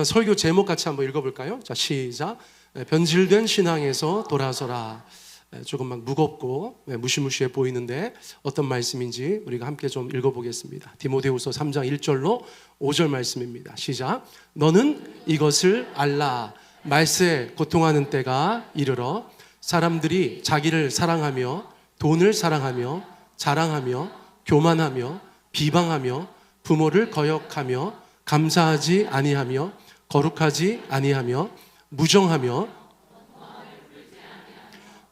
설교 제목 같이 한번 읽어볼까요? 자, 시작. 변질된 신앙에서 돌아서라. 조금 막 무겁고 무시무시해 보이는데 어떤 말씀인지 우리가 함께 좀 읽어보겠습니다. 디모데후서 3장 1절로 5절 말씀입니다. 시작. 너는 이것을 알라. 말세에 고통하는 때가 이르러 사람들이 자기를 사랑하며 돈을 사랑하며 자랑하며 교만하며 비방하며 부모를 거역하며 감사하지 아니하며 거룩하지 아니하며 무정하며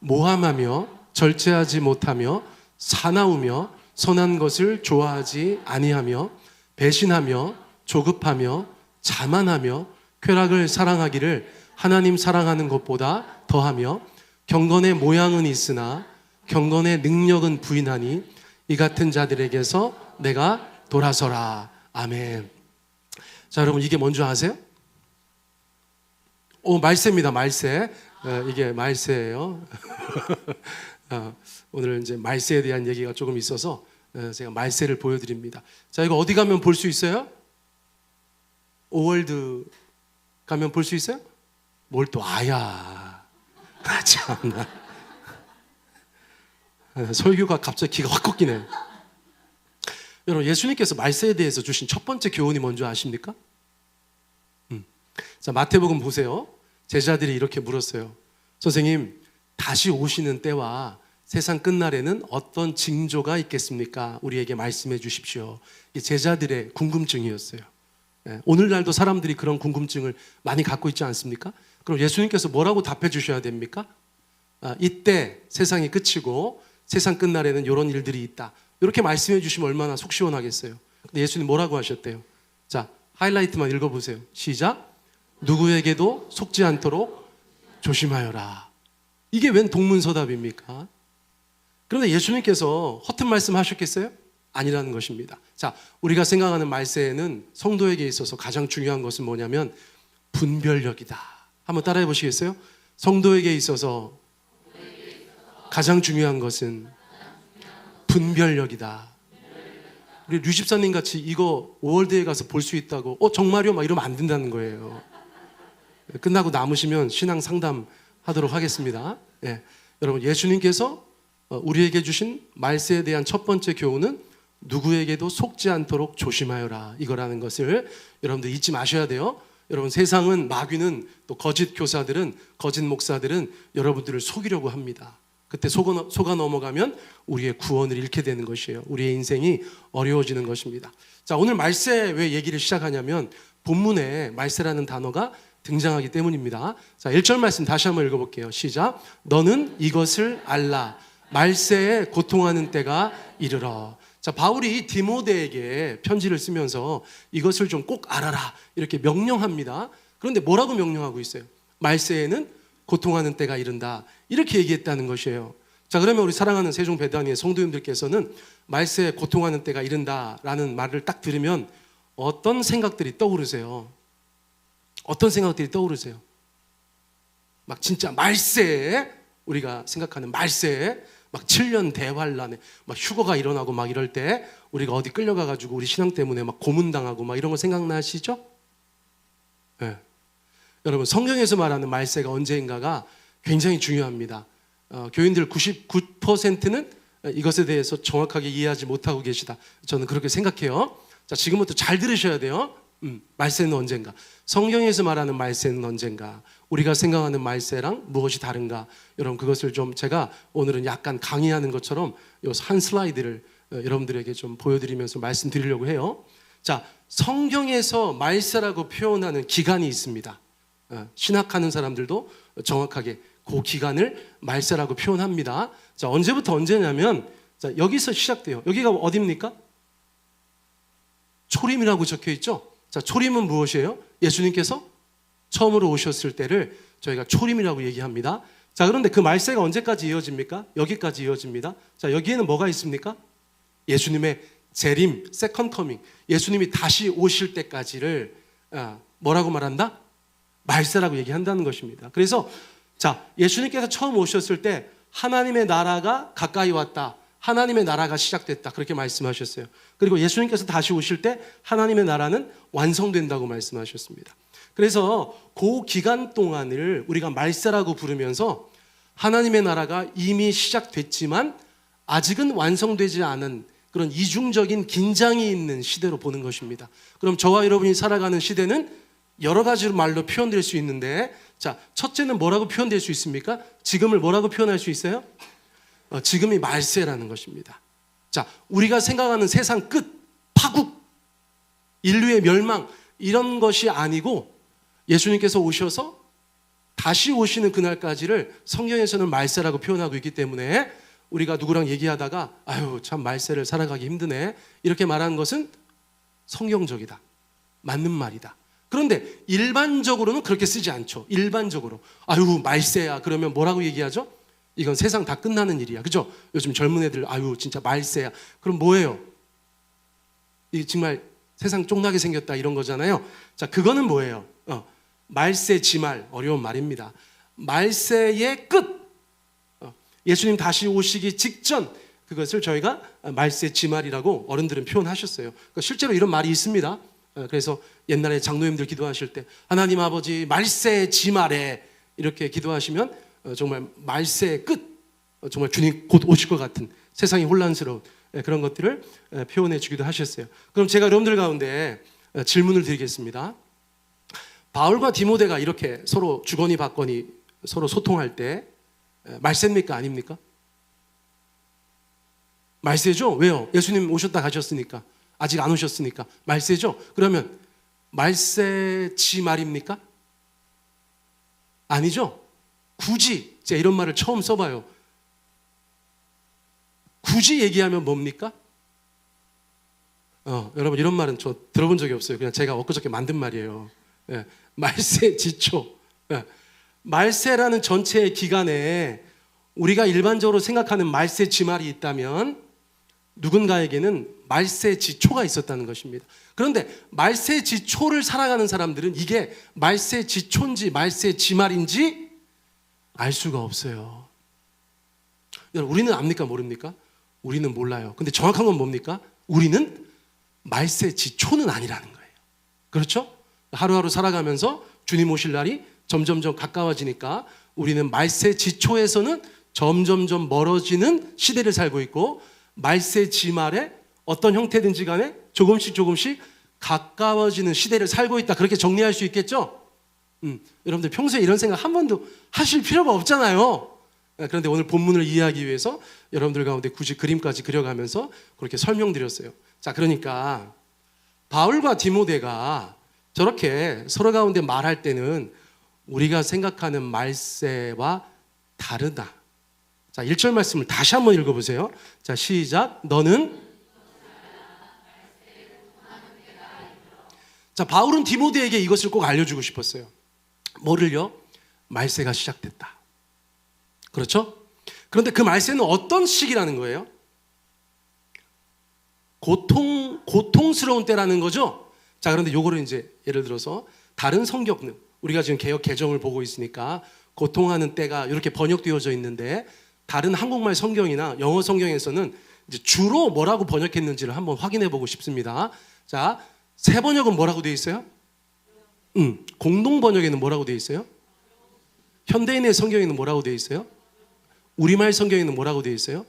모함하며 절제하지 못하며 사나우며 선한 것을 좋아하지 아니하며 배신하며 조급하며 자만하며 쾌락을 사랑하기를 하나님 사랑하는 것보다 더하며 경건의 모양은 있으나 경건의 능력은 부인하니 이 같은 자들에게서 내가 돌아서라. 아멘. 자, 여러분, 이게 뭔지 아세요? 말세입니다. 말세. 이게 말세예요. 오늘 이제 말세에 대한 얘기가 조금 있어서 제가 말세를 보여드립니다. 자, 이거 어디 가면 볼 수 있어요? 오월드 가면 볼 수 있어요? 뭘 또 아야. 참나. 설교가 갑자기 기가 확 꺾이네. 여러분, 예수님께서 말세에 대해서 주신 첫 번째 교훈이 뭔지 아십니까? 자, 마태복음 보세요. 제자들이 이렇게 물었어요. 선생님, 다시 오시는 때와 세상 끝날에는 어떤 징조가 있겠습니까? 우리에게 말씀해 주십시오. 이 제자들의 궁금증이었어요. 오늘날도 사람들이 그런 궁금증을 많이 갖고 있지 않습니까? 그럼 예수님께서 뭐라고 답해 주셔야 됩니까? 이때 세상이 끝이고 세상 끝날에는 이런 일들이 있다. 이렇게 말씀해 주시면 얼마나 속 시원하겠어요. 근데 예수님 뭐라고 하셨대요? 자, 하이라이트만 읽어보세요. 시작. 누구에게도 속지 않도록 조심하여라. 이게 웬 동문서답입니까? 그런데 예수님께서 허튼 말씀 하셨겠어요? 아니라는 것입니다. 자, 우리가 생각하는 말세에는 성도에게 있어서 가장 중요한 것은 뭐냐면 분별력이다. 한번 따라해 보시겠어요? 성도에게 있어서 가장 중요한 것은 분별력이다. 우리 류 집사님 같이 이거 5월드에 가서 볼 수 있다고 정말요? 막 이러면 안 된다는 거예요. 끝나고 남으시면 신앙 상담하도록 하겠습니다. 여러분, 예수님께서 우리에게 주신 말세에 대한 첫 번째 교훈은 누구에게도 속지 않도록 조심하여라, 이거라는 것을 여러분들 잊지 마셔야 돼요. 여러분, 세상은, 마귀는, 또 거짓 교사들은, 거짓 목사들은 여러분들을 속이려고 합니다. 그때 속아 넘어가면 우리의 구원을 잃게 되는 것이에요. 우리의 인생이 어려워지는 것입니다. 자, 오늘 말세 왜 얘기를 시작하냐면 본문에 말세라는 단어가 등장하기 때문입니다. 자, 1절 말씀 다시 한번 읽어볼게요. 시작. 너는 이것을 알라. 말세에 고통하는 때가 이르러. 자, 바울이 디모데에게 편지를 쓰면서 이것을 좀 꼭 알아라, 이렇게 명령합니다. 그런데 뭐라고 명령하고 있어요? 말세에는 고통하는 때가 이른다, 이렇게 얘기했다는 것이에요. 자, 그러면 우리 사랑하는 세종배단위의 성도님들께서는 말세에 고통하는 때가 이른다라는 말을 딱 들으면 어떤 생각들이 떠오르세요? 어떤 생각들이 떠오르세요? 막 진짜 말세에, 우리가 생각하는 말세에 막 7년 대환란에 막 휴거가 일어나고 막 이럴 때 우리가 어디 끌려가가지고 우리 신앙 때문에 막 고문당하고 막 이런 거 생각나시죠? 네. 여러분, 성경에서 말하는 말세가 언제인가가 굉장히 중요합니다. 교인들 99%는 이것에 대해서 정확하게 이해하지 못하고 계시다. 저는 그렇게 생각해요. 자, 지금부터 잘 들으셔야 돼요. 말세는 언젠가? 성경에서 말하는 말세는 언젠가? 우리가 생각하는 말세랑 무엇이 다른가? 여러분, 그것을 좀 제가 오늘은 약간 강의하는 것처럼 한 슬라이드를 여러분들에게 좀 보여드리면서 말씀드리려고 해요. 자, 성경에서 말세라고 표현하는 기간이 있습니다. 신학하는 사람들도 정확하게 그 기간을 말세라고 표현합니다. 자, 언제부터 언제냐면, 자, 여기서 시작돼요. 여기가 어디입니까? 초림이라고 적혀 있죠? 자, 초림은 무엇이에요? 예수님께서 처음으로 오셨을 때를 저희가 초림이라고 얘기합니다. 자, 그런데 그 말세가 언제까지 이어집니까? 여기까지 이어집니다. 자, 여기에는 뭐가 있습니까? 예수님의 재림, 세컨 커밍, 예수님이 다시 오실 때까지를 뭐라고 말한다? 말세라고 얘기한다는 것입니다. 그래서 자, 예수님께서 처음 오셨을 때 하나님의 나라가 가까이 왔다, 하나님의 나라가 시작됐다, 그렇게 말씀하셨어요. 그리고 예수님께서 다시 오실 때 하나님의 나라는 완성된다고 말씀하셨습니다. 그래서 그 기간 동안을 우리가 말세라고 부르면서 하나님의 나라가 이미 시작됐지만 아직은 완성되지 않은 그런 이중적인 긴장이 있는 시대로 보는 것입니다. 그럼 저와 여러분이 살아가는 시대는 여러 가지 말로 표현될 수 있는데, 자, 첫째는 뭐라고 표현될 수 있습니까? 지금을 뭐라고 표현할 수 있어요? 지금이 말세라는 것입니다. 자, 우리가 생각하는 세상 끝, 파국, 인류의 멸망 이런 것이 아니고 예수님께서 오셔서 다시 오시는 그날까지를 성경에서는 말세라고 표현하고 있기 때문에 우리가 누구랑 얘기하다가 아유 참 말세를 살아가기 힘드네 이렇게 말하는 것은 성경적이다, 맞는 말이다. 그런데 일반적으로는 그렇게 쓰지 않죠. 일반적으로 아유 말세야 그러면 뭐라고 얘기하죠? 이건 세상 다 끝나는 일이야, 그죠? 요즘 젊은 애들 아유 진짜 말세야 그럼 뭐예요? 이 정말 세상 쫑나게 생겼다 이런 거잖아요. 자, 그거는 뭐예요? 말세 지말, 어려운 말입니다. 말세의 끝, 예수님 다시 오시기 직전, 그것을 저희가 말세 지말이라고 어른들은 표현하셨어요. 그러니까 실제로 이런 말이 있습니다. 그래서 옛날에 장로님들 기도하실 때 하나님 아버지 말세 지말에 이렇게 기도하시면 정말 말세의 끝, 정말 주님 곧 오실 것 같은 세상이 혼란스러운 그런 것들을 표현해 주기도 하셨어요. 그럼 제가 여러분들 가운데 질문을 드리겠습니다. 바울과 디모데가 이렇게 서로 주거니 받거니 서로 소통할 때 말세입니까? 아닙니까? 말세죠? 왜요? 예수님 오셨다 가셨으니까, 아직 안 오셨으니까 말세죠? 그러면 말세지 말입니까? 아니죠? 굳이 제가 이런 말을 처음 써봐요. 굳이 얘기하면 뭡니까? 여러분 이런 말은 저 들어본 적이 없어요. 그냥 제가 엊그저께 만든 말이에요. 말세 지초. 말세라는 전체의 기간에 우리가 일반적으로 생각하는 말세 지말이 있다면 누군가에게는 말세 지초가 있었다는 것입니다. 그런데 말세 지초를 살아가는 사람들은 이게 말세 지초인지 말세 지말인지 알 수가 없어요. 여러분 우리는 압니까 모릅니까? 우리는 몰라요. 근데 정확한 건 뭡니까? 우리는 말세 지초는 아니라는 거예요. 그렇죠? 하루하루 살아가면서 주님 오실 날이 점점점 가까워지니까 우리는 말세 지초에서는 점점점 멀어지는 시대를 살고 있고, 말세 지말에 어떤 형태든지 간에 조금씩 가까워지는 시대를 살고 있다, 그렇게 정리할 수 있겠죠? 여러분들 평소에 이런 생각 한 번도 하실 필요가 없잖아요. 그런데 오늘 본문을 이해하기 위해서 여러분들 가운데 굳이 그림까지 그려가면서 그렇게 설명드렸어요. 자, 그러니까 바울과 디모데가 저렇게 서로 가운데 말할 때는 우리가 생각하는 말세와 다르다. 자, 1절 말씀을 다시 한번 읽어보세요. 자, 시작. 너는, 자, 바울은 디모데에게 이것을 꼭 알려주고 싶었어요. 뭐를요? 말세가 시작됐다. 그렇죠? 그런데 그 말세는 어떤 시기라는 거예요? 고통스러운 때라는 거죠? 자, 그런데 요거를 이제 예를 들어서 다른 성경은, 우리가 지금 개역 개정을 보고 있으니까 고통하는 때가 이렇게 번역되어져 있는데 다른 한국말 성경이나 영어 성경에서는 이제 주로 뭐라고 번역했는지를 한번 확인해 보고 싶습니다. 자, 새 번역은 뭐라고 되어 있어요? 공동 번역에는 뭐라고 되어 있어요? 현대인의 성경에는 뭐라고 되어 있어요? 우리말 성경에는 뭐라고 되어 있어요?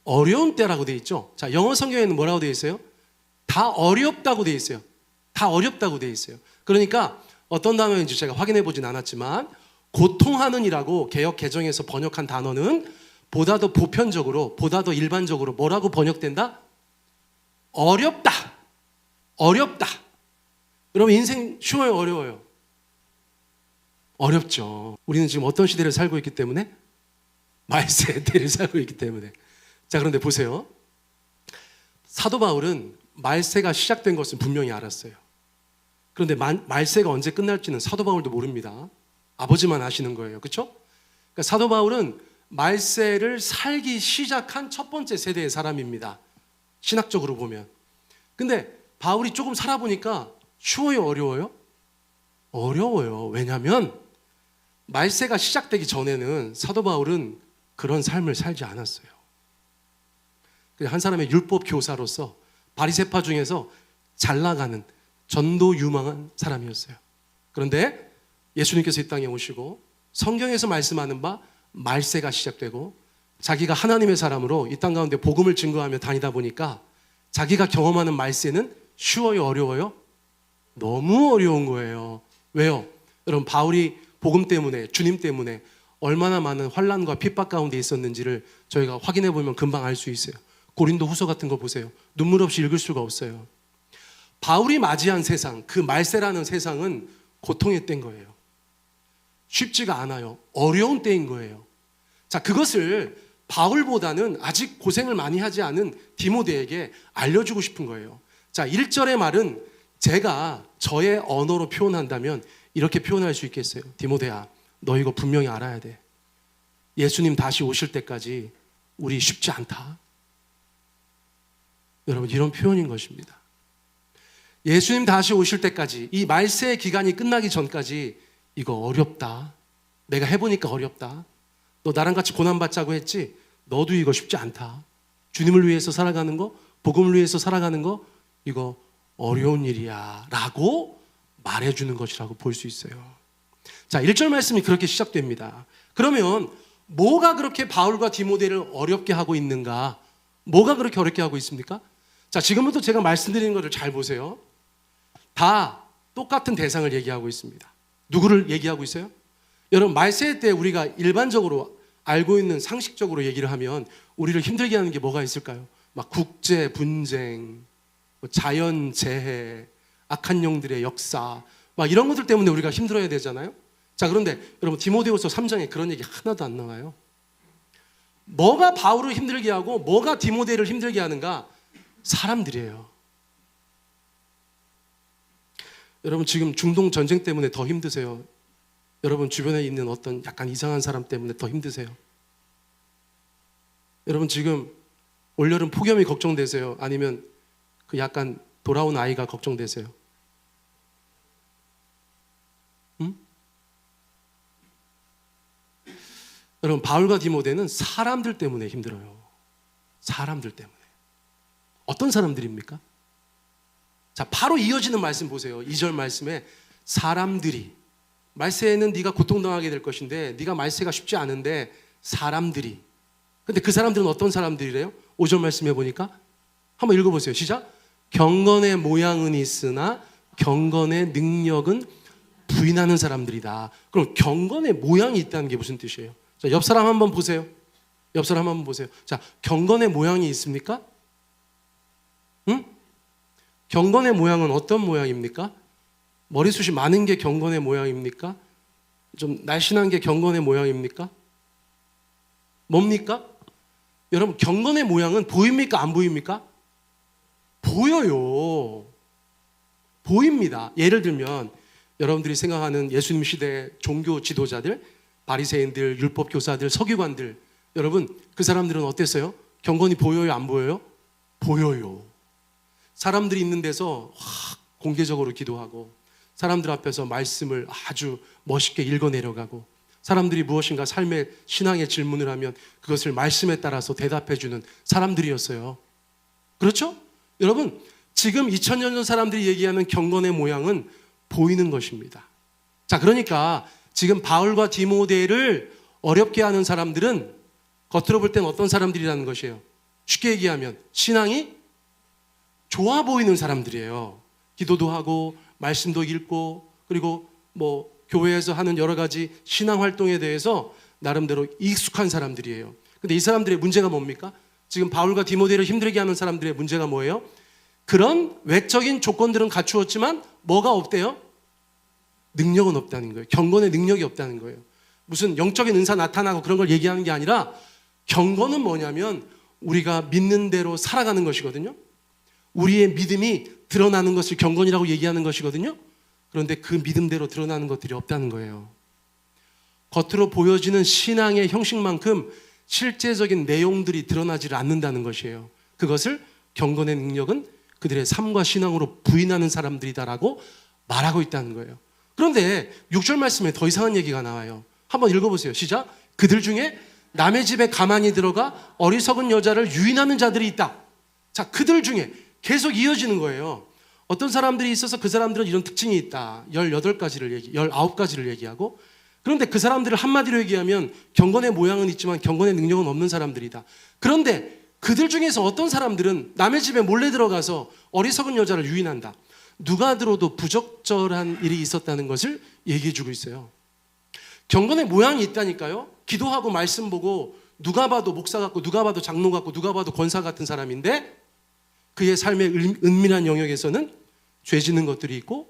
어려운 때라고 되어 있죠. 자, 영어 성경에는 뭐라고 되어 있어요? 다 어렵다고 되어 있어요. 다 어렵다고 되어 있어요. 그러니까 어떤 단어인지 제가 확인해 보진 않았지만 고통하는이라고 개역 개정에서 번역한 단어는 보다 더 보편적으로, 보다 더 일반적으로 뭐라고 번역된다? 어렵다. 어렵다. 여러분 인생 쉬워요, 어려워요? 어렵죠. 우리는 지금 어떤 시대를 살고 있기 때문에? 말세 때를 살고 있기 때문에. 자, 그런데 보세요. 사도 바울은 말세가 시작된 것은 분명히 알았어요. 그런데 말세가 언제 끝날지는 사도 바울도 모릅니다. 아버지만 아시는 거예요. 그렇죠? 그러니까 사도 바울은 말세를 살기 시작한 첫 번째 세대의 사람입니다. 신학적으로 보면. 근데 바울이 조금 살아보니까 쉬워요, 어려워요? 어려워요. 왜냐하면 말세가 시작되기 전에는 사도 바울은 그런 삶을 살지 않았어요. 그냥 한 사람의 율법 교사로서 바리새파 중에서 잘 나가는 전도 유망한 사람이었어요. 그런데 예수님께서 이 땅에 오시고 성경에서 말씀하는 바 말세가 시작되고 자기가 하나님의 사람으로 이 땅 가운데 복음을 증거하며 다니다 보니까 자기가 경험하는 말세는 쉬워요, 어려워요? 너무 어려운 거예요. 왜요? 여러분, 바울이 복음 때문에, 주님 때문에 얼마나 많은 환난과 핍박 가운데 있었는지를 저희가 확인해 보면 금방 알 수 있어요. 고린도 후서 같은 거 보세요. 눈물 없이 읽을 수가 없어요. 바울이 맞이한 세상, 그 말세라는 세상은 고통의 때인 거예요. 쉽지가 않아요. 어려운 때인 거예요. 자, 그것을 바울보다는 아직 고생을 많이 하지 않은 디모데에게 알려주고 싶은 거예요. 자, 1절의 말은 제가 저의 언어로 표현한다면 이렇게 표현할 수 있겠어요. 디모데야, 너 이거 분명히 알아야 돼. 예수님 다시 오실 때까지 우리 쉽지 않다. 여러분, 이런 표현인 것입니다. 예수님 다시 오실 때까지, 이 말세의 기간이 끝나기 전까지 이거 어렵다. 내가 해보니까 어렵다. 너 나랑 같이 고난받자고 했지? 너도 이거 쉽지 않다. 주님을 위해서 살아가는 거, 복음을 위해서 살아가는 거, 이거 어려운 일이야 라고 말해주는 것이라고 볼 수 있어요. 자, 1절 말씀이 그렇게 시작됩니다. 그러면 뭐가 그렇게 바울과 디모데를 어렵게 하고 있는가? 뭐가 그렇게 어렵게 하고 있습니까? 자, 지금부터 제가 말씀드리는 것을 잘 보세요. 다 똑같은 대상을 얘기하고 있습니다. 누구를 얘기하고 있어요? 여러분, 말세 때 우리가 일반적으로 알고 있는 상식적으로 얘기를 하면 우리를 힘들게 하는 게 뭐가 있을까요? 막 국제 분쟁, 자연 재해, 악한 영들의 역사, 막 이런 것들 때문에 우리가 힘들어야 되잖아요. 자, 그런데 여러분, 디모데후서 3장에 그런 얘기 하나도 안 나와요. 뭐가 바울을 힘들게 하고 뭐가 디모데를 힘들게 하는가? 사람들이에요. 여러분, 지금 중동 전쟁 때문에 더 힘드세요? 여러분 주변에 있는 어떤 약간 이상한 사람 때문에 더 힘드세요? 여러분, 지금 올여름 폭염이 걱정되세요? 아니면 그 약간 돌아온 아이가 걱정되세요? 응? 여러분, 바울과 디모데는 사람들 때문에 힘들어요. 사람들 때문에. 어떤 사람들입니까? 자, 바로 이어지는 말씀 보세요. 2절 말씀에 사람들이, 말세에는 네가 고통당하게 될 것인데 네가 말세가 쉽지 않은데 사람들이, 근데 그 사람들은 어떤 사람들이래요? 5절 말씀해 보니까 한번 읽어보세요. 시작. 경건의 모양은 있으나 경건의 능력은 부인하는 사람들이다. 그럼 경건의 모양이 있다는 게 무슨 뜻이에요? 자, 옆 사람 한번 보세요. 옆 사람 한번 보세요. 자, 경건의 모양이 있습니까? 응? 경건의 모양은 어떤 모양입니까? 머리숱이 많은 게 경건의 모양입니까? 좀 날씬한 게 경건의 모양입니까? 뭡니까? 여러분, 경건의 모양은 보입니까? 안 보입니까? 보여요. 보입니다. 예를 들면 여러분들이 생각하는 예수님 시대의 종교 지도자들, 바리새인들, 율법 교사들, 서기관들, 여러분 그 사람들은 어땠어요? 경건이 보여요? 안 보여요? 보여요. 사람들이 있는 데서 공개적으로 기도하고 사람들 앞에서 말씀을 아주 멋있게 읽어내려가고 사람들이 무엇인가 삶의 신앙의 질문을 하면 그것을 말씀에 따라서 대답해주는 사람들이었어요. 그렇죠? 여러분, 지금 2000년 전 사람들이 얘기하는 경건의 모양은 보이는 것입니다. 자, 그러니까 지금 바울과 디모데를 어렵게 하는 사람들은 겉으로 볼 땐 어떤 사람들이라는 것이에요? 쉽게 얘기하면 신앙이 좋아 보이는 사람들이에요. 기도도 하고 말씀도 읽고 그리고 뭐 교회에서 하는 여러 가지 신앙 활동에 대해서 나름대로 익숙한 사람들이에요. 근데 이 사람들의 문제가 뭡니까? 지금 바울과 디모데를 힘들게 하는 사람들의 문제가 뭐예요? 그런 외적인 조건들은 갖추었지만 뭐가 없대요? 능력은 없다는 거예요. 경건의 능력이 없다는 거예요. 무슨 영적인 은사 나타나고 그런 걸 얘기하는 게 아니라 경건은 뭐냐면 우리가 믿는 대로 살아가는 것이거든요. 우리의 믿음이 드러나는 것을 경건이라고 얘기하는 것이거든요. 그런데 그 믿음대로 드러나는 것들이 없다는 거예요. 겉으로 보여지는 신앙의 형식만큼 실제적인 내용들이 드러나지 않는다는 것이에요. 그것을 경건의 능력은 그들의 삶과 신앙으로 부인하는 사람들이다라고 말하고 있다는 거예요. 그런데 6절 말씀에 더 이상한 얘기가 나와요. 한번 읽어보세요. 시작. 그들 중에 남의 집에 가만히 들어가 어리석은 여자를 유인하는 자들이 있다. 자, 그들 중에 계속 이어지는 거예요. 어떤 사람들이 있어서 그 사람들은 이런 특징이 있다. 19가지를 얘기하고, 그런데 그 사람들을 한마디로 얘기하면 경건의 모양은 있지만 경건의 능력은 없는 사람들이다. 그런데 그들 중에서 어떤 사람들은 남의 집에 몰래 들어가서 어리석은 여자를 유인한다. 누가 들어도 부적절한 일이 있었다는 것을 얘기해주고 있어요. 경건의 모양이 있다니까요. 기도하고 말씀 보고 누가 봐도 목사 같고 누가 봐도 장로 같고 누가 봐도 권사 같은 사람인데 그의 삶의 은밀한 영역에서는 죄 짓는 것들이 있고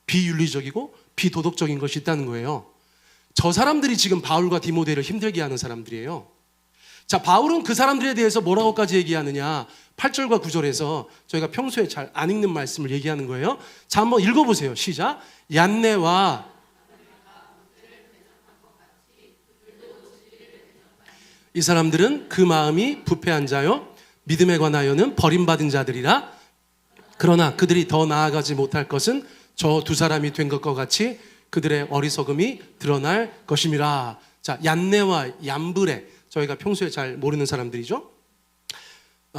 비윤리적이고 비도덕적인 것이 있다는 거예요. 저 사람들이 지금 바울과 디모데를 힘들게 하는 사람들이에요. 자, 바울은 그 사람들에 대해서 뭐라고까지 얘기하느냐, 8절과 9절에서 저희가 평소에 잘 안 읽는 말씀을 얘기하는 거예요. 자, 한번 읽어보세요. 시작. 얀네와 이 사람들은 그 마음이 부패한 자요 믿음에 관하여는 버림받은 자들이라. 그러나 그들이 더 나아가지 못할 것은 저 두 사람이 된 것과 같이 그들의 어리석음이 드러날 것임이라. 자, 얀네와 얀브레, 저희가 평소에 잘 모르는 사람들이죠.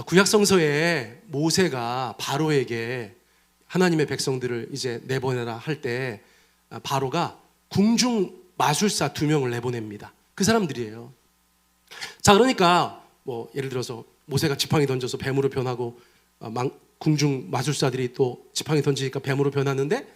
구약성서에 모세가 바로에게 하나님의 백성들을 이제 내보내라 할 때 바로가 궁중 마술사 2명을 내보냅니다. 그 사람들이에요. 자, 그러니까 뭐 예를 들어서 모세가 지팡이 던져서 뱀으로 변하고 궁중 마술사들이 또 지팡이 던지니까 뱀으로 변하는데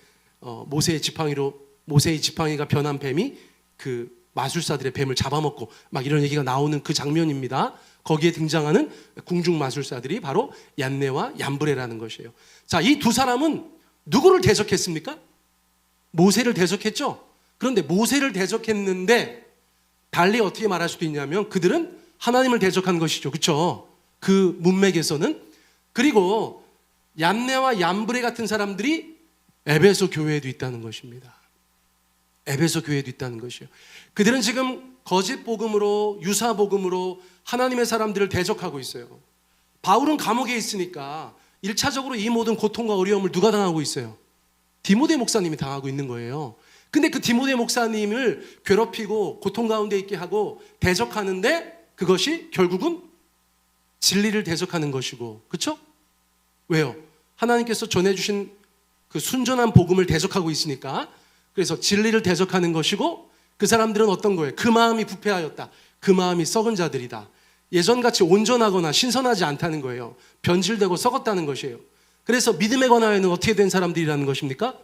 모세의 지팡이가 변한 뱀이 그 마술사들의 뱀을 잡아먹고 막 이런 얘기가 나오는 그 장면입니다. 거기에 등장하는 궁중 마술사들이 바로 얀네와 얀브레라는 것이에요. 자, 이 두 사람은 누구를 대적했습니까? 모세를 대적했죠. 그런데 모세를 대적했는데 달리 어떻게 말할 수도 있냐면 그들은 하나님을 대적한 것이죠. 그렇죠? 그 문맥에서는. 그리고 얀네와 얀브레 같은 사람들이 에베소 교회에도 있다는 것입니다. 에베소 교회에도 있다는 것이에요. 그들은 지금 거짓 복음으로, 유사 복음으로 하나님의 사람들을 대적하고 있어요. 바울은 감옥에 있으니까 1차적으로 이 모든 고통과 어려움을 누가 당하고 있어요? 디모데 목사님이 당하고 있는 거예요. 근데 그 디모데 목사님을 괴롭히고 고통 가운데 있게 하고 대적하는데 그것이 결국은 진리를 대적하는 것이고, 그렇죠? 왜요? 하나님께서 전해주신 그 순전한 복음을 대적하고 있으니까. 그래서 진리를 대적하는 것이고, 그 사람들은 어떤 거예요? 그 마음이 부패하였다. 그 마음이 썩은 자들이다. 예전같이 온전하거나 신선하지 않다는 거예요. 변질되고 썩었다는 것이에요. 그래서 믿음에 관하여는 어떻게 된 사람들이라는 것입니까?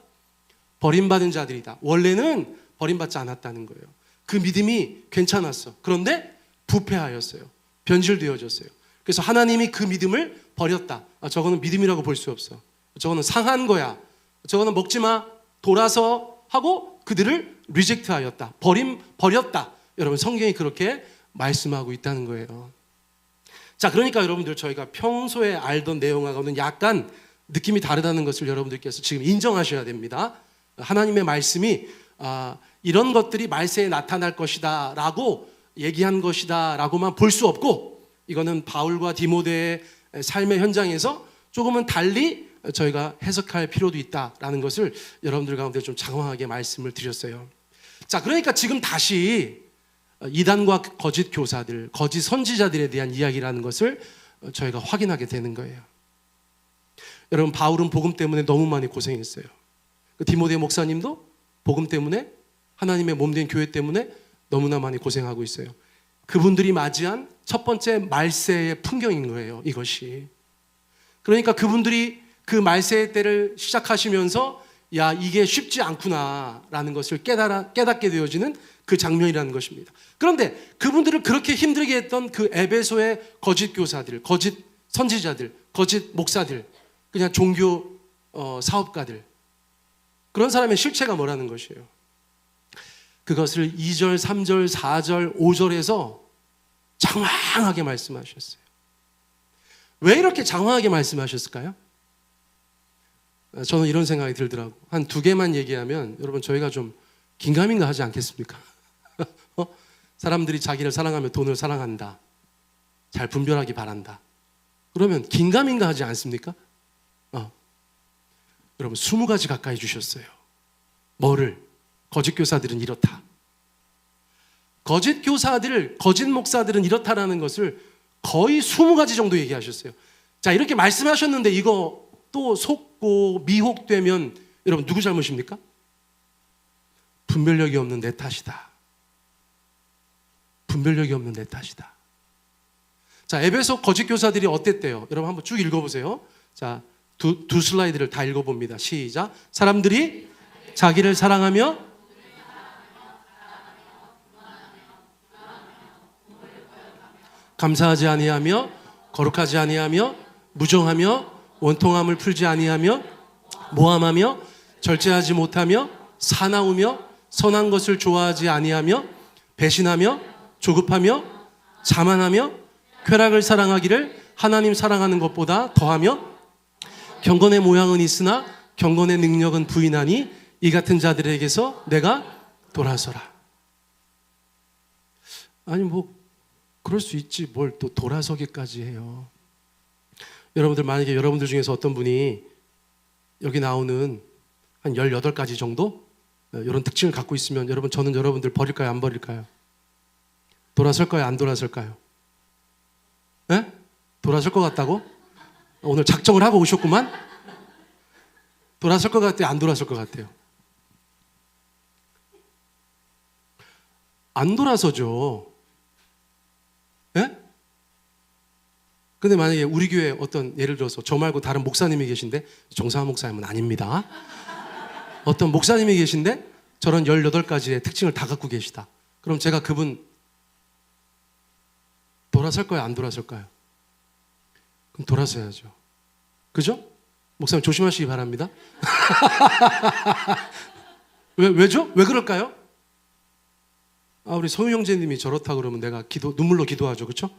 버림받은 자들이다. 원래는 버림받지 않았다는 거예요. 그 믿음이 괜찮았어. 그런데 부패하였어요. 변질되어졌어요. 그래서 하나님이 그 믿음을 버렸다. 저거는 믿음이라고 볼 수 없어. 저거는 상한 거야. 저거는 먹지 마. 돌아서 하고 그들을 리젝트하였다. 버렸다. 여러분, 성경이 그렇게 말씀하고 있다는 거예요. 자, 그러니까 여러분들 저희가 평소에 알던 내용하고는 약간 느낌이 다르다는 것을 여러분들께서 지금 인정하셔야 됩니다. 하나님의 말씀이 이런 것들이 말세에 나타날 것이다 라고 얘기한 것이다 라고만 볼 수 없고, 이거는 바울과 디모데의 삶의 현장에서 조금은 달리 저희가 해석할 필요도 있다라는 것을 여러분들 가운데 좀 장황하게 말씀을 드렸어요. 자, 그러니까 지금 다시 이단과 거짓 교사들, 거짓 선지자들에 대한 이야기라는 것을 저희가 확인하게 되는 거예요. 여러분, 바울은 복음 때문에 너무 많이 고생했어요. 디모데 목사님도 복음 때문에, 하나님의 몸된 교회 때문에 너무나 많이 고생하고 있어요. 그분들이 맞이한 첫 번째 말세의 풍경인 거예요, 이것이. 그러니까 그분들이 그 말세의 때를 시작하시면서 야, 이게 쉽지 않구나라는 것을 깨닫게 되어지는 그 장면이라는 것입니다. 그런데 그분들을 그렇게 힘들게 했던 그 에베소의 거짓 교사들, 거짓 선지자들, 거짓 목사들, 그냥 종교 사업가들, 그런 사람의 실체가 뭐라는 것이에요? 그것을 2절, 3절, 4절, 5절에서 장황하게 말씀하셨어요. 왜 이렇게 장황하게 말씀하셨을까요? 저는 이런 생각이 들더라고요. 한 2개만 얘기하면 여러분 저희가 좀 긴가민가 하지 않겠습니까? 사람들이 자기를 사랑하며 돈을 사랑한다. 잘 분별하기 바란다. 그러면 긴가민가 하지 않습니까? 여러분 20가지 가까이 주셨어요. 뭐를? 거짓 교사들은 이렇다. 거짓 교사들, 거짓 목사들은 이렇다라는 것을 거의 20가지 정도 얘기하셨어요. 자, 이렇게 말씀하셨는데 이거 또 속고 미혹되면 여러분 누구 잘못입니까? 분별력이 없는 내 탓이다. 분별력이 없는 내 탓이다. 자, 에베소 거짓 교사들이 어땠대요? 여러분 한번 쭉 읽어보세요. 자, 두 슬라이드를 다 읽어봅니다. 시작. 사람들이 자기를 사랑하며 감사하지 아니하며 거룩하지 아니하며 무정하며 원통함을 풀지 아니하며 모함하며 절제하지 못하며 사나우며 선한 것을 좋아하지 아니하며 배신하며 조급하며 자만하며 쾌락을 사랑하기를 하나님 사랑하는 것보다 더하며 경건의 모양은 있으나 경건의 능력은 부인하니 이 같은 자들에게서 내가 돌아서라. 아니 뭐 그럴 수 있지 뭘 또 돌아서기까지 해요. 여러분들 만약에 여러분들 중에서 어떤 분이 여기 나오는 한 18가지 정도 이런 특징을 갖고 있으면 여러분 저는 여러분들 버릴까요? 안 버릴까요? 돌아설까요? 안 돌아설까요? 네? 돌아설 것 같다고? 오늘 작정을 하고 오셨구만? 돌아설 것 같아요? 안 돌아설 것 같아요? 안 돌아서죠. 예? 근데 만약에 우리 교회 어떤 예를 들어서 저 말고 다른 목사님이 계신데 정상화 목사님은 아닙니다. 어떤 목사님이 계신데 저런 18가지의 특징을 다 갖고 계시다. 그럼 제가 그분 돌아설까요? 안 돌아설까요? 그럼 돌아서야죠. 그죠? 목사님 조심하시기 바랍니다. 왜죠? 왜 그럴까요? 우리 성우 형제님이 저렇다 그러면 내가 눈물로 기도하죠. 그렇죠?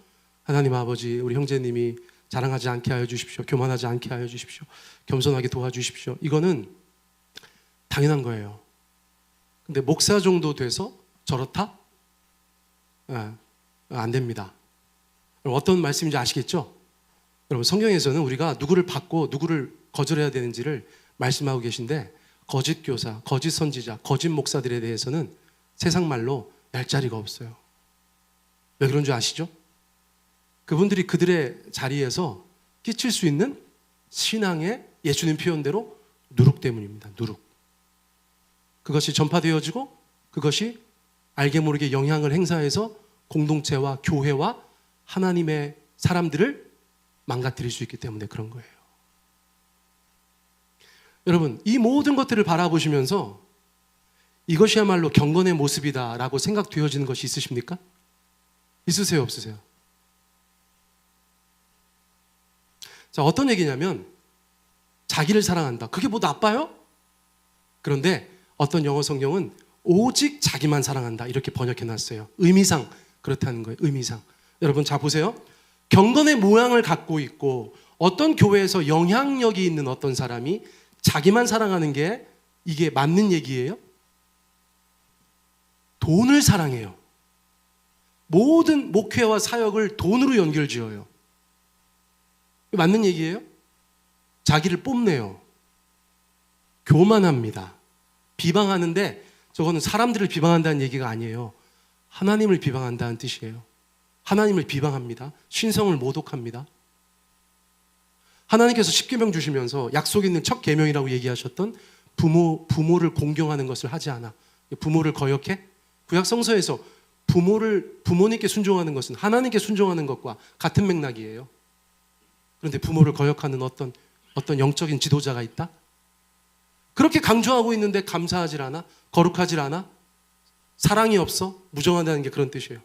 하나님 아버지 우리 형제님이 자랑하지 않게 하여 주십시오. 교만하지 않게 하여 주십시오. 겸손하게 도와주십시오. 이거는 당연한 거예요. 근데 목사 정도 돼서 저렇다? 안 됩니다. 어떤 말씀인지 아시겠죠? 여러분 성경에서는 우리가 누구를 받고 누구를 거절해야 되는지를 말씀하고 계신데 거짓 교사, 거짓 선지자, 거짓 목사들에 대해서는 세상 말로 얄자리가 없어요. 왜 그런 줄 아시죠? 그분들이 그들의 자리에서 끼칠 수 있는 신앙의 예수님 표현대로 누룩 때문입니다. 누룩. 그것이 전파되어지고 그것이 알게 모르게 영향을 행사해서 공동체와 교회와 하나님의 사람들을 망가뜨릴 수 있기 때문에 그런 거예요. 여러분 이 모든 것들을 바라보시면서 이것이야말로 경건의 모습이다라고 생각되어지는 것이 있으십니까? 있으세요? 없으세요? 자, 어떤 얘기냐면 자기를 사랑한다. 그게 뭐 나빠요? 그런데 어떤 영어 성경은 오직 자기만 사랑한다 이렇게 번역해놨어요. 의미상 그렇다는 거예요. 의미상. 여러분 자 보세요. 경건의 모양을 갖고 있고 어떤 교회에서 영향력이 있는 어떤 사람이 자기만 사랑하는 게 이게 맞는 얘기예요? 돈을 사랑해요. 모든 목회와 사역을 돈으로 연결지어요. 맞는 얘기예요? 자기를 뽐내요. 교만합니다. 비방하는데 저거는 사람들을 비방한다는 얘기가 아니에요. 하나님을 비방한다는 뜻이에요. 하나님을 비방합니다. 신성을 모독합니다. 하나님께서 십계명 주시면서 약속 있는 첫 계명이라고 얘기하셨던 부모를 공경하는 것을 하지 않아. 부모를 거역해? 구약 성서에서 부모님께 순종하는 것은 하나님께 순종하는 것과 같은 맥락이에요. 그런데 부모를 거역하는 어떤 영적인 지도자가 있다? 그렇게 강조하고 있는데 감사하질 않아? 거룩하질 않아? 사랑이 없어? 무정하다는 게 그런 뜻이에요.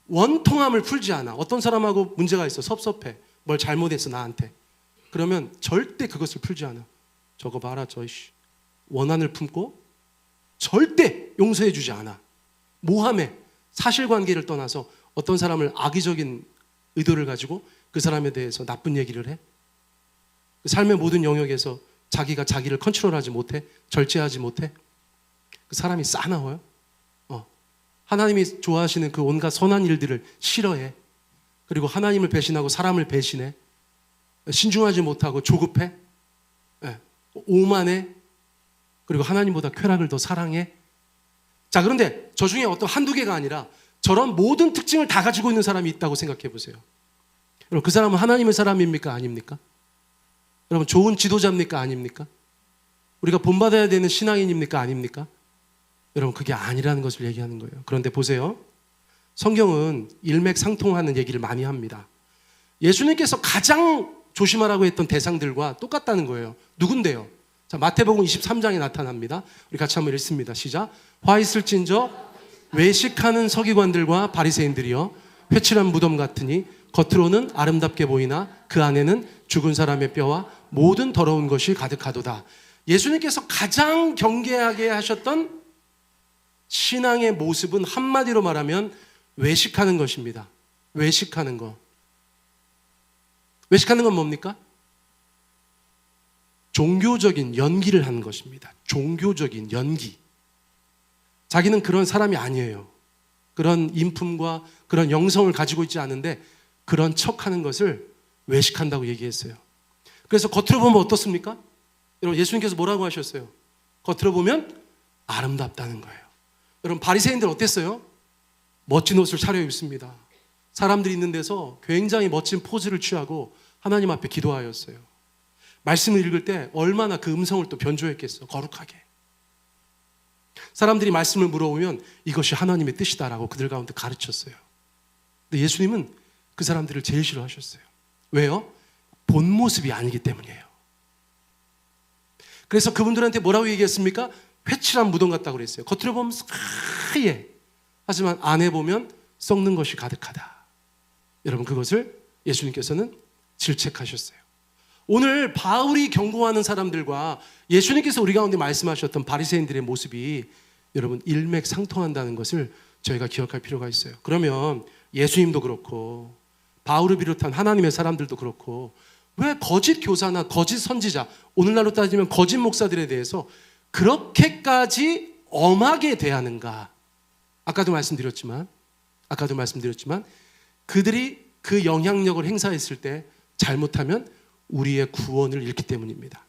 원통함을 풀지 않아. 어떤 사람하고 문제가 있어. 섭섭해. 뭘 잘못했어 나한테. 그러면 절대 그것을 풀지 않아. 저거 봐라 원한을 품고 절대 용서해 주지 않아. 모함에 사실관계를 떠나서 어떤 사람을 악의적인 의도를 가지고 그 사람에 대해서 나쁜 얘기를 해. 그 삶의 모든 영역에서 자기가 자기를 컨트롤하지 못해. 절제하지 못해. 그 사람이 싸나워요. 하나님이 좋아하시는 그 온갖 선한 일들을 싫어해. 그리고 하나님을 배신하고 사람을 배신해. 신중하지 못하고 조급해. 오만해. 그리고 하나님보다 쾌락을 더 사랑해. 자, 그런데 저 중에 어떤 한두 개가 아니라 저런 모든 특징을 다 가지고 있는 사람이 있다고 생각해 보세요. 여러분, 그 사람은 하나님의 사람입니까? 아닙니까? 여러분 좋은 지도자입니까? 아닙니까? 우리가 본받아야 되는 신앙인입니까? 아닙니까? 여러분 그게 아니라는 것을 얘기하는 거예요. 그런데 보세요. 성경은 일맥상통하는 얘기를 많이 합니다. 예수님께서 가장 조심하라고 했던 대상들과 똑같다는 거예요. 누군데요? 자, 마태복음 23장에 나타납니다. 우리 같이 한번 읽습니다. 시작. 화 있을진저 외식하는 서기관들과 바리새인들이여 회칠한 무덤 같으니 겉으로는 아름답게 보이나 그 안에는 죽은 사람의 뼈와 모든 더러운 것이 가득하도다. 예수님께서 가장 경계하게 하셨던 신앙의 모습은 한마디로 말하면 외식하는 것입니다. 외식하는 거. 외식하는 건 뭡니까? 종교적인 연기를 하는 것입니다. 종교적인 연기. 자기는 그런 사람이 아니에요. 그런 인품과 그런 영성을 가지고 있지 않은데 그런 척하는 것을 외식한다고 얘기했어요. 그래서 겉으로 보면 어떻습니까? 여러분 예수님께서 뭐라고 하셨어요? 겉으로 보면 아름답다는 거예요. 여러분 바리새인들 어땠어요? 멋진 옷을 차려입습니다. 사람들이 있는 데서 굉장히 멋진 포즈를 취하고 하나님 앞에 기도하였어요. 말씀을 읽을 때 얼마나 그 음성을 또 변조했겠어. 거룩하게. 사람들이 말씀을 물어보면 이것이 하나님의 뜻이다라고 그들 가운데 가르쳤어요. 근데 예수님은 그 사람들을 제일 싫어하셨어요. 왜요? 본 모습이 아니기 때문이에요. 그래서 그분들한테 뭐라고 얘기했습니까? 회칠한 무덤 같다고 그랬어요. 겉으로 보면 하얘. 하지만 안에 보면 썩는 것이 가득하다. 여러분 그것을 예수님께서는 질책하셨어요. 오늘 바울이 경고하는 사람들과 예수님께서 우리 가운데 말씀하셨던 바리새인들의 모습이 여러분 일맥상통한다는 것을 저희가 기억할 필요가 있어요. 그러면 예수님도 그렇고 바울을 비롯한 하나님의 사람들도 그렇고 왜 거짓 교사나 거짓 선지자, 오늘날로 따지면 거짓 목사들에 대해서 그렇게까지 엄하게 대하는가? 아까도 말씀드렸지만 그들이 그 영향력을 행사했을 때 잘못하면 우리의 구원을 잃기 때문입니다.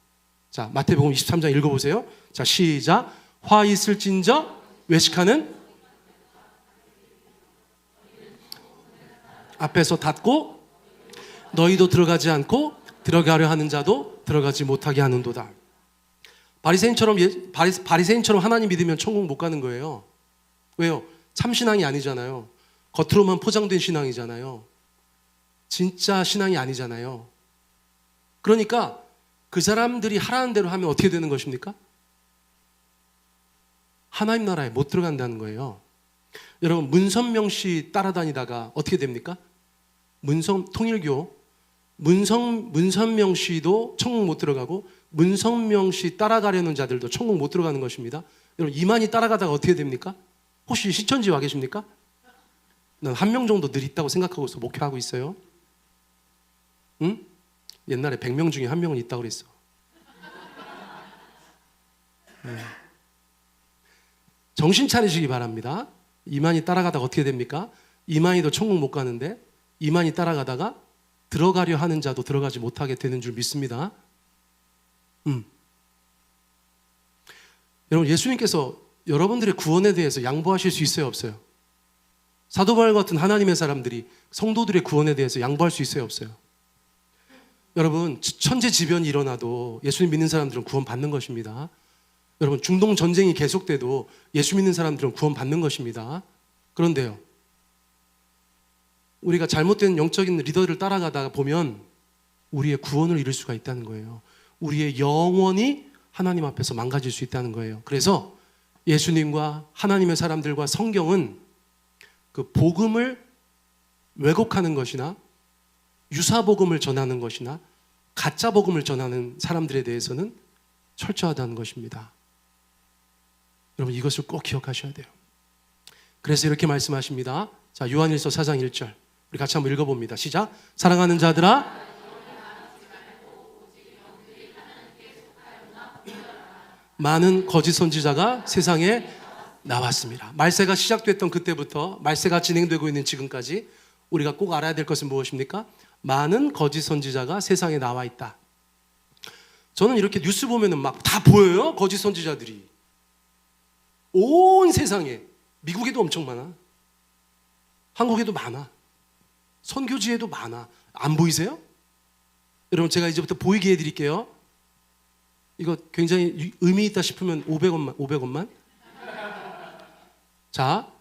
자, 마태복음 23장 읽어보세요. 자, 시작. 화 있을진저 외식하는 앞에서 닫고 너희도 들어가지 않고 들어가려 하는 자도 들어가지 못하게 하는도다. 바리새인처럼 하나님 믿으면 천국 못 가는 거예요. 왜요? 참신앙이 아니잖아요. 겉으로만 포장된 신앙이잖아요. 진짜 신앙이 아니잖아요. 그러니까 그 사람들이 하라는 대로 하면 어떻게 되는 것입니까? 하나님 나라에 못 들어간다는 거예요. 여러분 문선명 씨 따라다니다가 어떻게 됩니까? 통일교 문선명 씨도 천국 못 들어가고 문선명 씨 따라가려는 자들도 천국 못 들어가는 것입니다. 여러분 이만희 따라가다가 어떻게 됩니까? 혹시 시천지 와 계십니까? 난 한 명 정도 늘 있다고 생각하고서 목회하고 있어요. 응? 옛날에 100명 중에 한 명은 있다고 그랬어. 네. 정신 차리시기 바랍니다. 이만희 따라가다가 어떻게 됩니까? 이만희도 천국 못 가는데 이만희 따라가다가 들어가려 하는 자도 들어가지 못하게 되는 줄 믿습니다. 여러분 예수님께서 여러분들의 구원에 대해서 양보하실 수 있어요, 없어요? 사도 바울 같은 하나님의 사람들이 성도들의 구원에 대해서 양보할 수 있어요, 없어요? 여러분 천재지변이 일어나도 예수님 믿는 사람들은 구원 받는 것입니다. 여러분 중동 전쟁이 계속돼도 예수 믿는 사람들은 구원 받는 것입니다. 그런데요, 우리가 잘못된 영적인 리더를 따라가다가 보면 우리의 구원을 잃을 수가 있다는 거예요. 우리의 영원히 하나님 앞에서 망가질 수 있다는 거예요. 그래서 예수님과 하나님의 사람들과 성경은 그 복음을 왜곡하는 것이나 유사복음을 전하는 것이나 가짜 복음을 전하는 사람들에 대해서는 철저하다는 것입니다. 여러분 이것을 꼭 기억하셔야 돼요. 그래서 이렇게 말씀하십니다. 자, 요한일서 4장 1절 우리 같이 한번 읽어봅니다. 시작. 사랑하는 자들아 많은 거짓 선지자가 세상에 나왔습니다. 말세가 시작됐던 그때부터 말세가 진행되고 있는 지금까지 우리가 꼭 알아야 될 것은 무엇입니까? 많은 거짓 선지자가 세상에 나와 있다. 저는 이렇게 뉴스 보면은 막 다 보여요. 거짓 선지자들이 온 세상에. 미국에도 엄청 많아. 한국에도 많아. 선교지에도 많아. 안 보이세요? 여러분 제가 이제부터 보이게 해드릴게요. 이거 굉장히 의미 있다 싶으면 500원만. 자,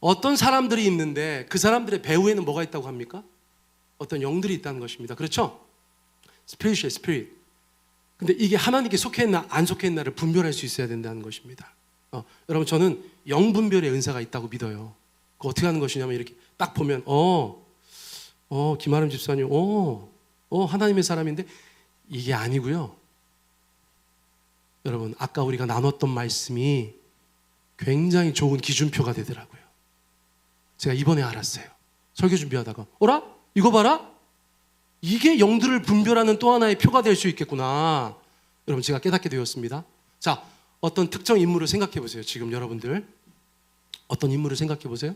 어떤 사람들이 있는데 그 사람들의 배후에는 뭐가 있다고 합니까? 어떤 영들이 있다는 것입니다. 그렇죠? 스피릿이에요, 스피릿. 근데 이게 하나님께 속해 있나 안 속해 있나를 분별할 수 있어야 된다는 것입니다. 여러분 저는 영분별의 은사가 있다고 믿어요. 그거 어떻게 하는 것이냐면 이렇게 딱 보면 김아름 집사님 하나님의 사람인데 이게 아니고요. 여러분 아까 우리가 나눴던 말씀이 굉장히 좋은 기준표가 되더라고요. 제가 이번에 알았어요. 설교 준비하다가 어라? 이거 봐라? 이게 영들을 분별하는 또 하나의 표가 될 수 있겠구나. 여러분 제가 깨닫게 되었습니다. 자, 어떤 특정 인물을 생각해 보세요. 지금 여러분들 어떤 인물을 생각해 보세요.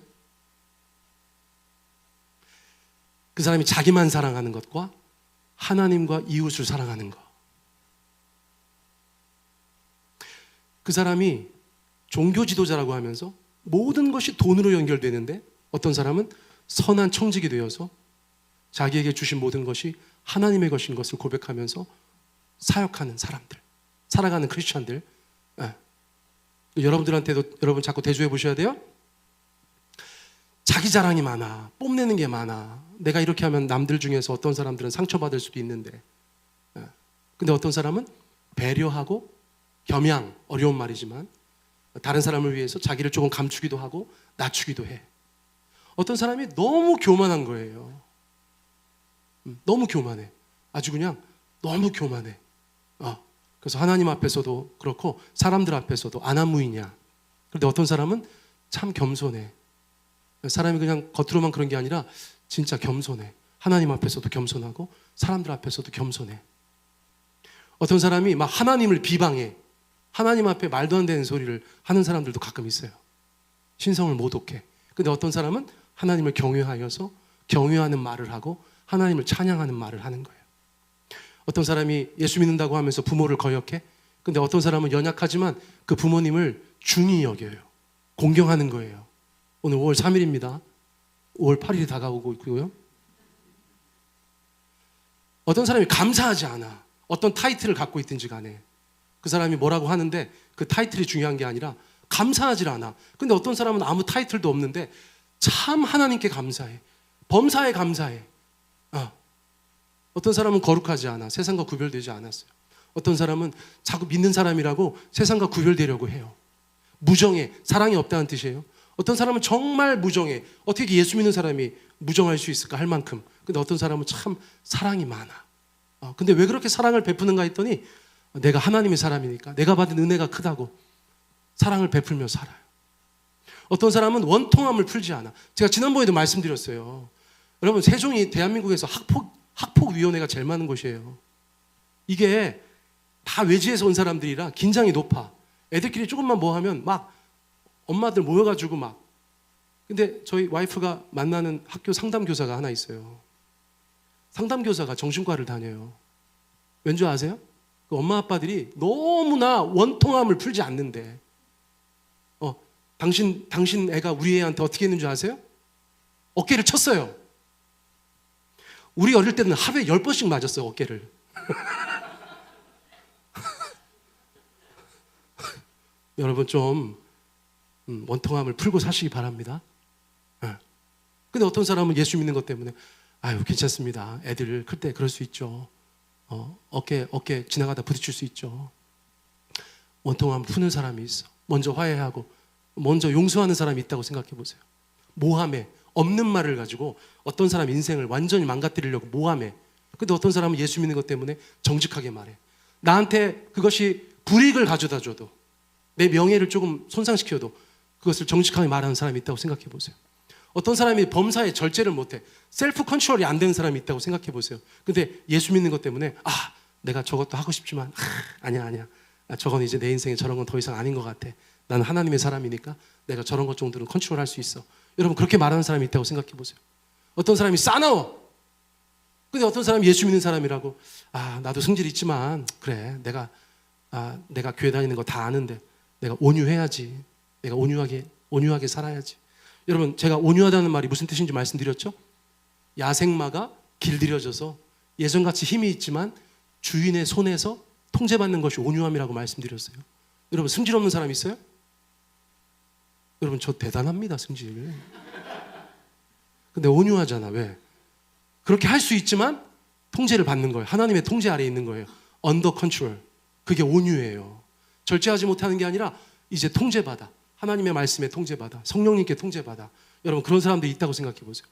그 사람이 자기만 사랑하는 것과 하나님과 이웃을 사랑하는 것. 그 사람이 종교 지도자라고 하면서 모든 것이 돈으로 연결되는데 어떤 사람은 선한 청직이 되어서 자기에게 주신 모든 것이 하나님의 것인 것을 고백하면서 사역하는 사람들, 살아가는 크리스찬들. 여러분들한테도 여러분 자꾸 대조해 보셔야 돼요. 자기 자랑이 많아, 뽐내는 게 많아. 내가 이렇게 하면 남들 중에서 어떤 사람들은 상처받을 수도 있는데, 근데 어떤 사람은 배려하고 겸양, 어려운 말이지만 다른 사람을 위해서 자기를 조금 감추기도 하고 낮추기도 해. 어떤 사람이 너무 교만한 거예요. 너무 교만해. 아주 그냥 너무 교만해. 그래서 하나님 앞에서도 그렇고 사람들 앞에서도 안한무이냐. 그런데 어떤 사람은 참 겸손해. 사람이 그냥 겉으로만 그런 게 아니라 진짜 겸손해. 하나님 앞에서도 겸손하고 사람들 앞에서도 겸손해. 어떤 사람이 막 하나님을 비방해. 하나님 앞에 말도 안 되는 소리를 하는 사람들도 가끔 있어요. 신성을 모독해. 근데 어떤 사람은 하나님을 경외하여서 경외하는 말을 하고 하나님을 찬양하는 말을 하는 거예요. 어떤 사람이 예수 믿는다고 하면서 부모를 거역해. 근데 어떤 사람은 연약하지만 그 부모님을 중히 여겨요. 공경하는 거예요. 오늘 5월 3일입니다. 5월 8일이 다가오고 있고요. 어떤 사람이 감사하지 않아. 어떤 타이틀을 갖고 있든지 간에 그 사람이 뭐라고 하는데 그 타이틀이 중요한 게 아니라 감사하지 않아. 근데 어떤 사람은 아무 타이틀도 없는데 참 하나님께 감사해. 범사에 감사해. 어떤 사람은 거룩하지 않아. 세상과 구별되지 않았어요. 어떤 사람은 자꾸 믿는 사람이라고 세상과 구별되려고 해요. 무정해. 사랑이 없다는 뜻이에요. 어떤 사람은 정말 무정해. 어떻게 예수 믿는 사람이 무정할 수 있을까 할 만큼. 근데 어떤 사람은 참 사랑이 많아. 근데 왜 그렇게 사랑을 베푸는가 했더니 내가 하나님의 사람이니까 내가 받은 은혜가 크다고 사랑을 베풀며 살아요. 어떤 사람은 원통함을 풀지 않아. 제가 지난번에도 말씀드렸어요. 여러분 세종이 대한민국에서 학폭위원회가 제일 많은 곳이에요. 이게 다 외지에서 온 사람들이라 긴장이 높아. 애들끼리 조금만 뭐 하면 막 엄마들 모여가지고 막. 근데 저희 와이프가 만나는 학교 상담교사가 하나 있어요. 상담교사가 정신과를 다녀요. 왠지 아세요? 그 엄마 아빠들이 너무나 원통함을 풀지 않는데 당신 애가 우리 애한테 어떻게 했는지 아세요? 어깨를 쳤어요. 우리 어릴 때는 하루에 10번씩 맞았어요, 어깨를. 여러분 좀 원통함을 풀고 사시기 바랍니다. 근데 어떤 사람은 예수 믿는 것 때문에 아유 괜찮습니다. 애들 클 때 그럴 수 있죠. 어깨 지나가다 부딪힐 수 있죠. 원통함 푸는 사람이 있어. 먼저 화해하고 먼저 용서하는 사람이 있다고 생각해 보세요. 모함에 없는 말을 가지고 어떤 사람 인생을 완전히 망가뜨리려고 모함해. 근데 어떤 사람은 예수 믿는 것 때문에 정직하게 말해. 나한테 그것이 불이익을 가져다 줘도 내 명예를 조금 손상시켜도 그것을 정직하게 말하는 사람이 있다고 생각해 보세요. 어떤 사람이 범사에 절제를 못해. 셀프 컨트롤이 안 되는 사람이 있다고 생각해 보세요. 근데 예수 믿는 것 때문에 내가 저것도 하고 싶지만 아니야. 저건 이제 내 인생에 저런 건 더 이상 아닌 것 같아. 나는 하나님의 사람이니까 내가 저런 것 정도는 컨트롤할 수 있어. 여러분 그렇게 말하는 사람이 있다고 생각해 보세요. 어떤 사람이 싸나워. 근데 어떤 사람이 예수 믿는 사람이라고 나도 성질이 있지만 그래 내가 교회 다니는 거 다 아는데 내가 온유해야지. 내가 온유하게 살아야지. 여러분 제가 온유하다는 말이 무슨 뜻인지 말씀드렸죠? 야생마가 길들여져서 예전같이 힘이 있지만 주인의 손에서 통제받는 것이 온유함이라고 말씀드렸어요. 여러분 승질 없는 사람 있어요? 여러분 저 대단합니다. 승질. 근데 온유하잖아. 왜? 그렇게 할 수 있지만 통제를 받는 거예요. 하나님의 통제 아래에 있는 거예요. Under control. 그게 온유예요. 절제하지 못하는 게 아니라 이제 통제받아. 하나님의 말씀에 통제받아. 성령님께 통제받아. 여러분 그런 사람들이 있다고 생각해 보세요.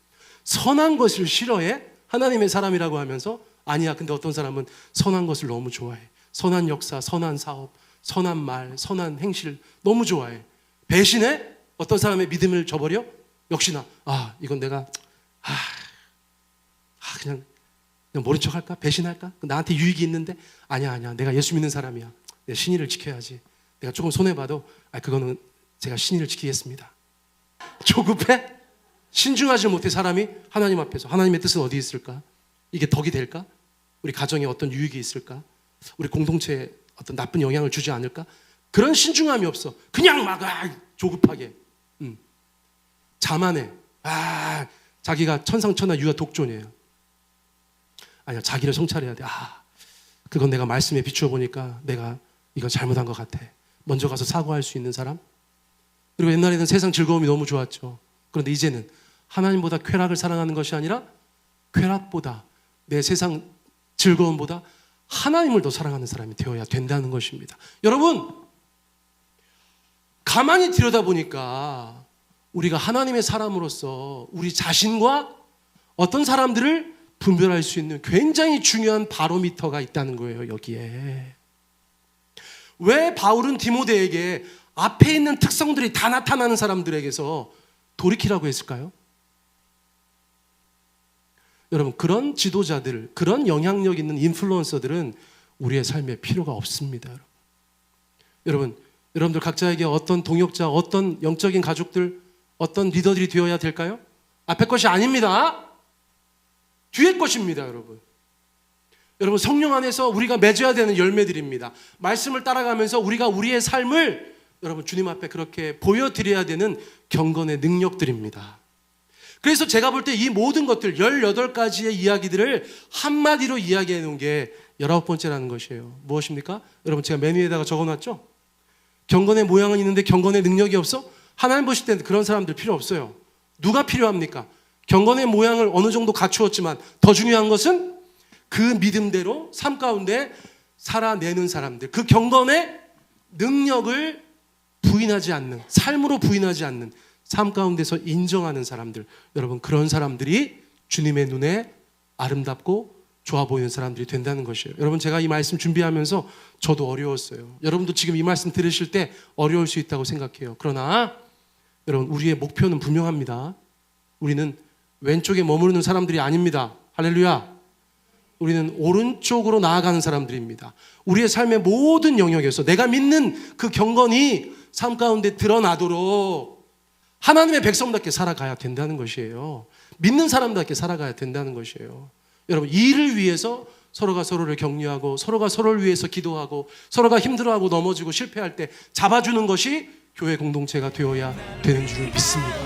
선한 것을 싫어해? 하나님의 사람이라고 하면서 아니야. 근데 어떤 사람은 선한 것을 너무 좋아해. 선한 역사, 선한 사업, 선한 말, 선한 행실 너무 좋아해. 배신해? 어떤 사람의 믿음을 저버려? 역시나 이건 내가 그냥 모른 척 할까? 배신할까? 나한테 유익이 있는데 아니야 내가 예수 믿는 사람이야. 내 신의를 지켜야지. 내가 조금 손해봐도 그거는 제가 신의를 지키겠습니다. 조급해? 신중하지 못해 사람이 하나님 앞에서. 하나님의 뜻은 어디 있을까? 이게 덕이 될까? 우리 가정에 어떤 유익이 있을까? 우리 공동체에 어떤 나쁜 영향을 주지 않을까? 그런 신중함이 없어. 그냥 막 조급하게 자만해. 자기가 천상천하 유아 독존이에요. 아니야, 자기를 성찰해야 돼. 그건 내가 말씀에 비추어 보니까 내가 이거 잘못한 것 같아. 먼저 가서 사과할 수 있는 사람. 그리고 옛날에는 세상 즐거움이 너무 좋았죠. 그런데 이제는 하나님보다 쾌락을 사랑하는 것이 아니라 쾌락보다 내 세상 즐거움보다 하나님을 더 사랑하는 사람이 되어야 된다는 것입니다. 여러분 가만히 들여다보니까 우리가 하나님의 사람으로서 우리 자신과 어떤 사람들을 분별할 수 있는 굉장히 중요한 바로미터가 있다는 거예요. 여기에 왜 바울은 디모데에게 앞에 있는 특성들이 다 나타나는 사람들에게서 돌이키라고 했을까요? 여러분 그런 지도자들, 그런 영향력 있는 인플루언서들은 우리의 삶에 필요가 없습니다. 여러분들 각자에게 어떤 동역자, 어떤 영적인 가족들, 어떤 리더들이 되어야 될까요? 앞에 것이 아닙니다. 뒤에 것입니다. 여러분 성령 안에서 우리가 맺어야 되는 열매들입니다. 말씀을 따라가면서 우리가 우리의 삶을 여러분 주님 앞에 그렇게 보여드려야 되는 경건의 능력들입니다. 그래서 제가 볼 때 이 모든 것들 18가지의 이야기들을 한마디로 이야기해 놓은 게 19번째라는 것이에요. 무엇입니까? 여러분 제가 맨 위에다가 적어놨죠? 경건의 모양은 있는데 경건의 능력이 없어? 하나님 보실 때는 그런 사람들 필요 없어요. 누가 필요합니까? 경건의 모양을 어느 정도 갖추었지만 더 중요한 것은 그 믿음대로 삶 가운데 살아내는 사람들, 그 경건의 능력을 부인하지 않는, 삶으로 부인하지 않는 삶 가운데서 인정하는 사람들, 여러분 그런 사람들이 주님의 눈에 아름답고 좋아 보이는 사람들이 된다는 것이에요. 여러분 제가 이 말씀 준비하면서 저도 어려웠어요. 여러분도 지금 이 말씀 들으실 때 어려울 수 있다고 생각해요. 그러나 여러분 우리의 목표는 분명합니다. 우리는 왼쪽에 머무르는 사람들이 아닙니다. 할렐루야. 우리는 오른쪽으로 나아가는 사람들입니다. 우리의 삶의 모든 영역에서 내가 믿는 그 경건이 삶 가운데 드러나도록 하나님의 백성답게 살아가야 된다는 것이에요. 믿는 사람답게 살아가야 된다는 것이에요. 여러분 이 일을 위해서 서로가 서로를 격려하고 서로가 서로를 위해서 기도하고 서로가 힘들어하고 넘어지고 실패할 때 잡아주는 것이 교회 공동체가 되어야 되는 줄 믿습니다.